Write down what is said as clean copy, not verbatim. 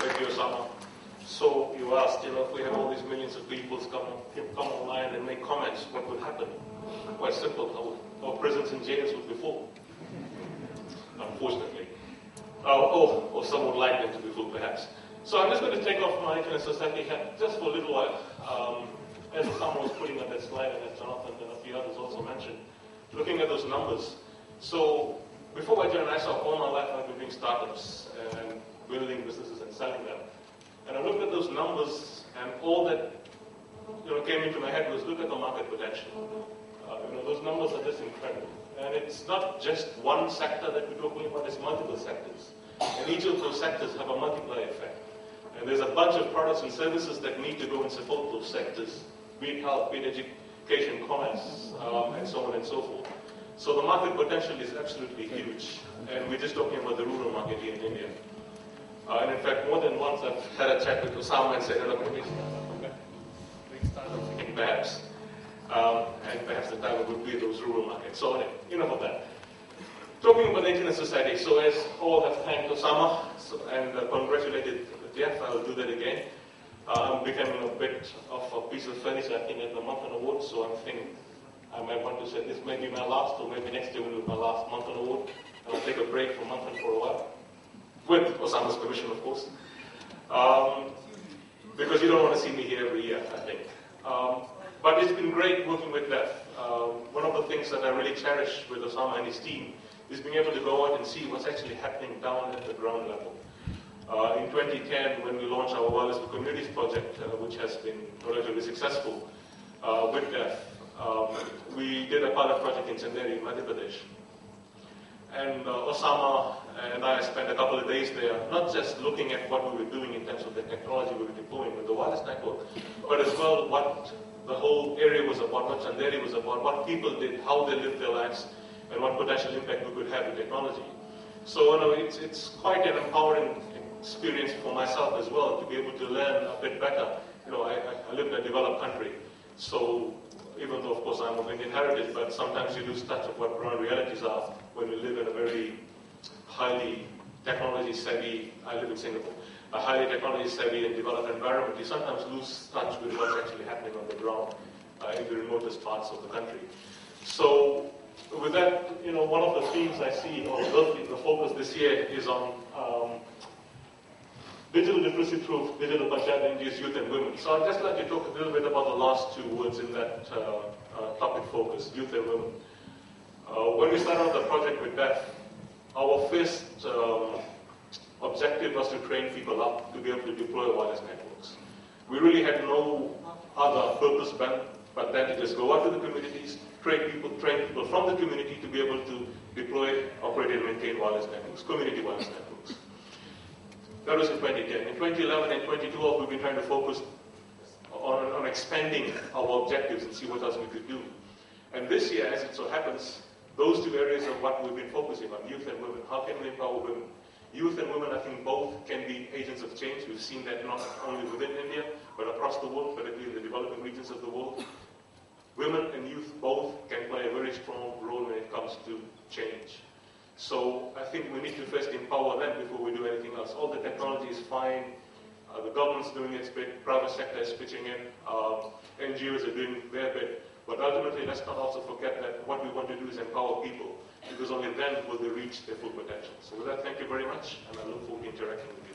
Thank you, Osama. So you asked, if we have all these millions of people come online and make comments, what would happen? Quite simple. Our prisons and jails would be full, unfortunately. Or some would like them to be full, perhaps. So I'm just going to take off my internet society hat just for a little while. As someone was putting up that slide, and as Jonathan and a few others also mentioned, looking at those numbers. So before I joined ISOC, all my life I've been doing startups and building businesses and selling them. And I looked at those numbers, and all that came into my head was look at the market potential. Those numbers are just incredible. And it's not just one sector that we're talking about, it's multiple sectors. And each of those sectors have a multiplier effect. And there's a bunch of products and services that need to go and support those sectors, be it health, be it education, commerce, and so on and so forth. So the market potential is absolutely huge. And we're just talking about the rural market here in India. And in fact, more than once I've had a chat with Osama and said, maybe start thinking perhaps. And perhaps the time would be those rural markets. So enough of that. Talking about the internet society, so as all have thanked Osama and congratulated Jeff, I will do that again. I'm becoming a bit of a piece of furniture, I think, at the Monthly Award, so I'm thinking I might want to say this may be my last, or maybe next year will be my last Monthly Award, and I'll take a break from Monthly for a while, with Osama's permission, of course, because you don't want to see me here every year, I think. But it's been great working with Jeff. One of the things that I really cherish with Osama and his team is being able to go out and see what's actually happening down at the ground level. In 2010, when we launched our Wireless for Communities project, which has been relatively successful with DEF, we did a pilot project in Chanderi, Madhya Pradesh. And Osama and I spent a couple of days there, not just looking at what we were doing in terms of the technology we were deploying with the wireless network, but as well what the whole area was about, what Chanderi was about, what people did, how they lived their lives, and what potential impact we could have with technology. So it's quite an empowering experience for myself as well to be able to learn a bit better. I live in a developed country, so even though of course I'm of Indian heritage, but sometimes you lose touch of what ground realities are when you live in a very highly technology savvy, I live in Singapore, a highly technology savvy and developed environment. You sometimes lose touch with what's actually happening on the ground in the remotest parts of the country. So with that, one of the themes I see, or the focus this year is on digital literacy through digital Panchayat NGOs, youth and women. So I'd just like to talk a little bit about the last two words in that topic focus, youth and women. When we started the project with DEF, our first objective was to train people up to be able to deploy wireless networks. We really had no other purpose but then to just go out to the communities, train people from the community to be able to deploy, operate and maintain wireless networks, community wireless networks. That was in 2010. In 2011 and 2012, we've been trying to focus on expanding our objectives and see what else we could do. And this year, as it so happens, those two areas are what we've been focusing on, youth and women. How can we empower women? Youth and women, I think both can be agents of change. We've seen that not only within India, but across the world, particularly in the developing regions of the world. Women and youth both can play a very strong role when it comes to change. So I think we need to first empower them before we do anything else. All the technology is fine. The government's doing its bit, private sector is pitching in, NGOs are doing their bit. But ultimately, let's not also forget that what we want to do is empower people, because only then will they reach their full potential. So with that, thank you very much, and I look forward to interacting with you.